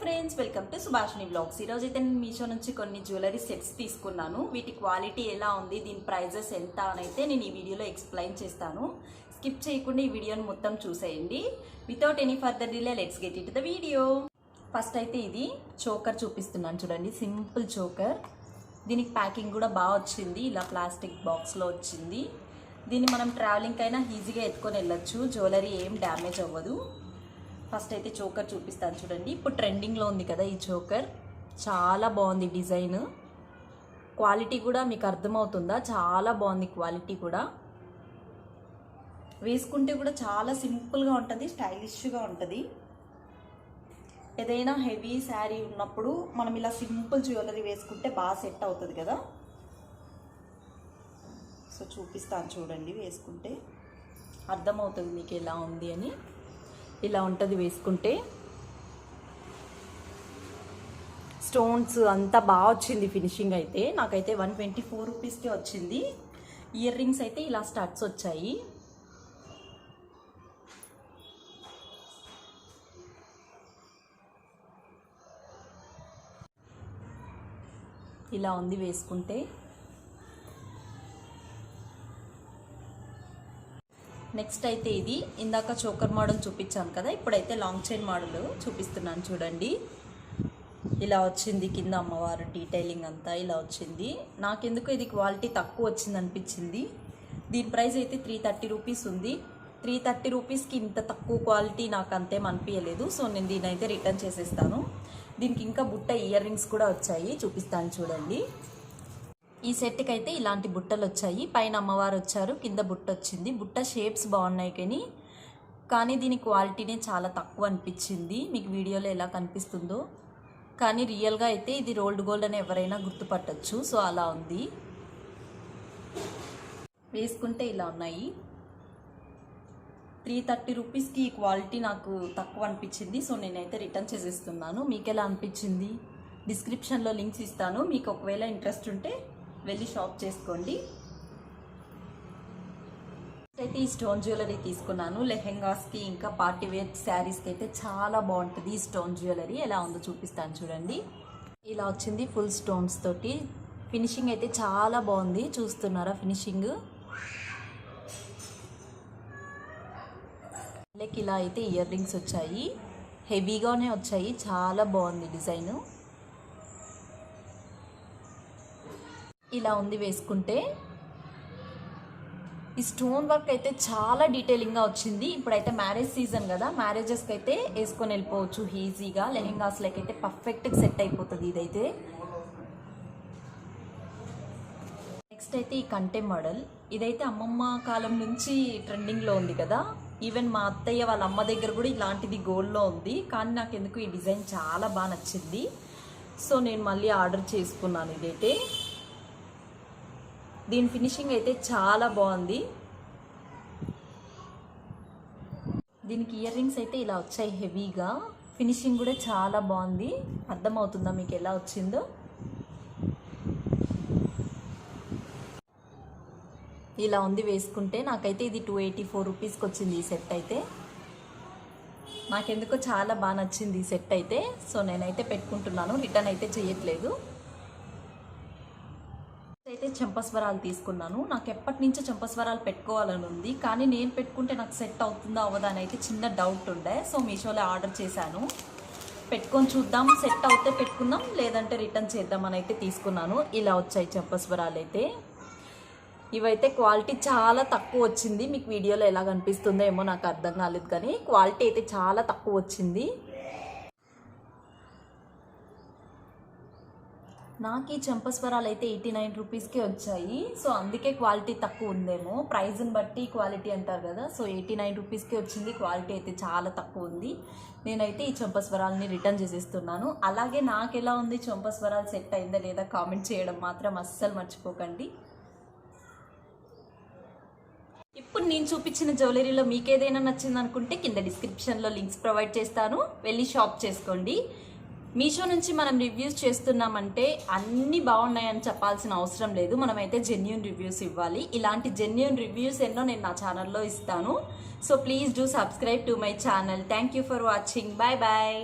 Friends, welcome to Subhashini blogs. ఈరోజు అయితే నేను మీషో నుంచి కొన్ని జ్యువెలరీ సెట్స్ తీసుకున్నాను. వీటి క్వాలిటీ ఎలా ఉంది, దీని ప్రైజెస్ ఎంత అని అయితే నేను ఈ వీడియోలో ఎక్స్ప్లెయిన్ చేస్తాను. స్కిప్ చేయకుండా ఈ వీడియోని మొత్తం చూసేయండి. Without any further delay let's get it the video. First అయితే ఇది చోకర్ చూపిస్తున్నాను చూడండి, సింపుల్ చోకర్. దీనికి ప్యాకింగ్ కూడా బాగా వచ్చింది, ఇలా ప్లాస్టిక్ బాక్స్లో వచ్చింది. దీన్ని మనం ట్రావెలింగ్ అయినా ఈజీగా ఎత్తుకొని వెళ్ళొచ్చు, జ్యువెలరీ ఏం డ్యామేజ్ అవ్వదు. ఫస్ట్ అయితే చోకర్ చూపిస్తాను చూడండి. ఇప్పుడు ట్రెండింగ్లో ఉంది కదా ఈ చోకర్, చాలా బాగుంది డిజైన్. క్వాలిటీ కూడా మీకు అర్థమవుతుందా, చాలా బాగుంది క్వాలిటీ కూడా. వేసుకుంటే కూడా చాలా సింపుల్గా ఉంటుంది, స్టైలిష్గా ఉంటుంది. ఏదైనా హెవీ శారీ ఉన్నప్పుడు మనం ఇలా సింపుల్ జ్యువెలరీ వేసుకుంటే బాగా సెట్ అవుతుంది కదా. సో చూపిస్తాను చూడండి, వేసుకుంటే అర్థమవుతుంది మీకు ఎలా ఉంది అని. ఇలా ఉంటుంది వేసుకుంటే. స్టోన్స్ అంతా బాగా వచ్చింది ఫినిషింగ్ అయితే. నాకైతే 124 రూపీస్కే వచ్చింది. ఇయర్ రింగ్స్ అయితే ఇలా స్టడ్స్ వచ్చాయి. ఇలా ఉంది వేసుకుంటే. నెక్స్ట్ అయితే ఇది ఇందాక చోకర్ మోడల్ చూపించాను కదా, ఇప్పుడైతే లాంగ్ చైన్ మోడల్ చూపిస్తున్నాను చూడండి. ఇలా వచ్చింది కింద అమ్మవారు డీటెయిలింగ్ అంతా ఇలా వచ్చింది. నాకెందుకు ఇది క్వాలిటీ తక్కువ వచ్చింది అనిపించింది. దీని ప్రైస్ అయితే 330 రూపీస్ ఉంది. 330 రూపీస్కి ఇంత తక్కువ క్వాలిటీ నాకు అంతేం అనిపించలేదు. సో నేను దీని అయితే రిటర్న్ చేసేస్తాను. దీనికి ఇంకా బుట్ట ఇయర్ రింగ్స్ కూడా వచ్చాయి, చూపిస్తాను చూడండి. ఈ సెట్కి అయితే ఇలాంటి బుట్టలు వచ్చాయి. పైన అమ్మవారు వచ్చారు, కింద బుట్ట వచ్చింది. బుట్ట షేప్స్ బాగున్నాయి కానీ దీని క్వాలిటీనే చాలా తక్కువ అనిపించింది. మీకు వీడియోలో ఎలా కనిపిస్తుందో, కానీ రియల్గా అయితే ఇది రోల్డ్ గోల్డ్ అని ఎవరైనా గుర్తుపట్టచ్చు. సో అలా ఉంది. వేసుకుంటే ఇలా ఉన్నాయి. 330 రూపీస్కి ఈ క్వాలిటీ నాకు తక్కువ అనిపించింది. సో నేనైతే రిటర్న్ చేసేస్తున్నాను. మీకు ఎలా అనిపించింది డిస్క్రిప్షన్లో లింక్స్ ఇస్తాను, మీకు ఒకవేళ ఇంట్రెస్ట్ ఉంటే వెళ్ళి షాప్ చేసుకోండి. అయితే ఈ స్టోన్ జ్యువెలరీ తీసుకున్నాను. లెహెంగాస్కి ఇంకా పార్టీ వేర్ శారీస్కి అయితే చాలా బాగుంటుంది ఈ స్టోన్ జ్యువెలరీ. ఎలా ఉందో చూపిస్తాను చూడండి. ఇలా వచ్చింది ఫుల్ స్టోన్స్ తోటి. ఫినిషింగ్ అయితే చాలా బాగుంది, చూస్తున్నారా ఫినిషింగ్. లైక్ ఇలా అయితే ఇయర్ రింగ్స్ వచ్చాయి, హెవీగానే వచ్చాయి, చాలా బాగుంది డిజైన్. ఇలా ఉంది వేసుకుంటే. ఈ స్టోన్ వర్క్ అయితే చాలా డీటెయిలింగ్గా వచ్చింది. ఇప్పుడైతే మ్యారేజ్ సీజన్ కదా, మ్యారేజెస్కి అయితే వేసుకొని వెళ్ళిపోవచ్చు ఈజీగా. లెహెంగాస్లోకి అయితే పర్ఫెక్ట్గా సెట్ అయిపోతుంది ఇదైతే. నెక్స్ట్ అయితే ఈ కంటె మోడల్. ఇదైతే అమ్మమ్మ కాలం నుంచి ట్రెండింగ్లో ఉంది కదా. ఈవెన్ మా అత్తయ్య వాళ్ళ అమ్మ దగ్గర కూడా ఇలాంటిది గోల్డ్లో ఉంది. కానీ నాకు ఎందుకు ఈ డిజైన్ చాలా బాగా నచ్చింది. సో నేను మళ్ళీ ఆర్డర్ చేసుకున్నాను ఇదైతే. దీని ఫినిషింగ్ అయితే చాలా బాగుంది. దీనికి ఇయర్ రింగ్స్ అయితే ఇలా వచ్చాయి హెవీగా. ఫినిషింగ్ కూడా చాలా బాగుంది. అర్థమవుతుందా మీకు ఎలా వచ్చిందో. ఇలా ఉంది వేసుకుంటే. నాకైతే ఇది 284 రూపీస్కి వచ్చింది ఈ సెట్ అయితే. నాకెందుకో చాలా బాగా నచ్చింది ఈ సెట్ అయితే. సో నేనైతే పెట్టుకుంటున్నాను, రిటర్న్ అయితే చేయట్లేదు. అయితే చెంపస్వరాలు తీసుకున్నాను. నాకు ఎప్పటి నుంచో చెంపస్వరాలు పెట్టుకోవాలని ఉంది, కానీ నేను పెట్టుకుంటే నాకు సెట్ అవుతుందా అవ్వదా అని అయితే చిన్న డౌట్ ఉండే. సో మీషోలో ఆర్డర్ చేశాను. పెట్టుకొని చూద్దాం, సెట్ అవుతే పెట్టుకుందాం, లేదంటే రిటర్న్ చేద్దామని అయితే తీసుకున్నాను. ఇలా వచ్చాయి చెంపస్వరాలు అయితే. ఇవైతే క్వాలిటీ చాలా తక్కువ వచ్చింది. మీకు వీడియోలో ఎలా కనిపిస్తుందో ఏమో నాకు అర్థం కాలేదు, కానీ క్వాలిటీ అయితే చాలా తక్కువ వచ్చింది. నాకు ఈ చెంపస్వరాలు అయితే 89 రూపీస్కే వచ్చాయి. సో అందుకే క్వాలిటీ తక్కువ ఉందేమో, ప్రైజ్ని బట్టి క్వాలిటీ అంటారు కదా. సో 89 రూపీస్కే వచ్చింది. క్వాలిటీ అయితే చాలా తక్కువ ఉంది. నేనైతే ఈ చెంపస్వరాలని రిటర్న్ చేసేస్తున్నాను. అలాగే నాకు ఎలా ఉంది, చెంపస్వరాలు సెట్ అయిందా లేదా కామెంట్ చేయడం మాత్రం అస్సలు మర్చిపోకండి. ఇప్పుడు నేను చూపించిన జ్యువెలరీలో మీకు ఏదైనా నచ్చింది అనుకుంటే కింద డిస్క్రిప్షన్లో లింక్స్ ప్రొవైడ్ చేస్తాను, వెళ్ళి షాప్ చేసుకోండి. మీషో నుంచి మనం రివ్యూస్ చేస్తున్నామంటే అన్నీ బాగున్నాయని చెప్పాల్సిన అవసరం లేదు. మనమైతే జెన్యూన్ రివ్యూస్ ఇవ్వాలి. ఇలాంటి జెన్యూన్ రివ్యూస్ ఎన్నో నేను నా ఛానల్లో ఇస్తాను. So please do subscribe to my channel. Thank you for watching. Bye bye.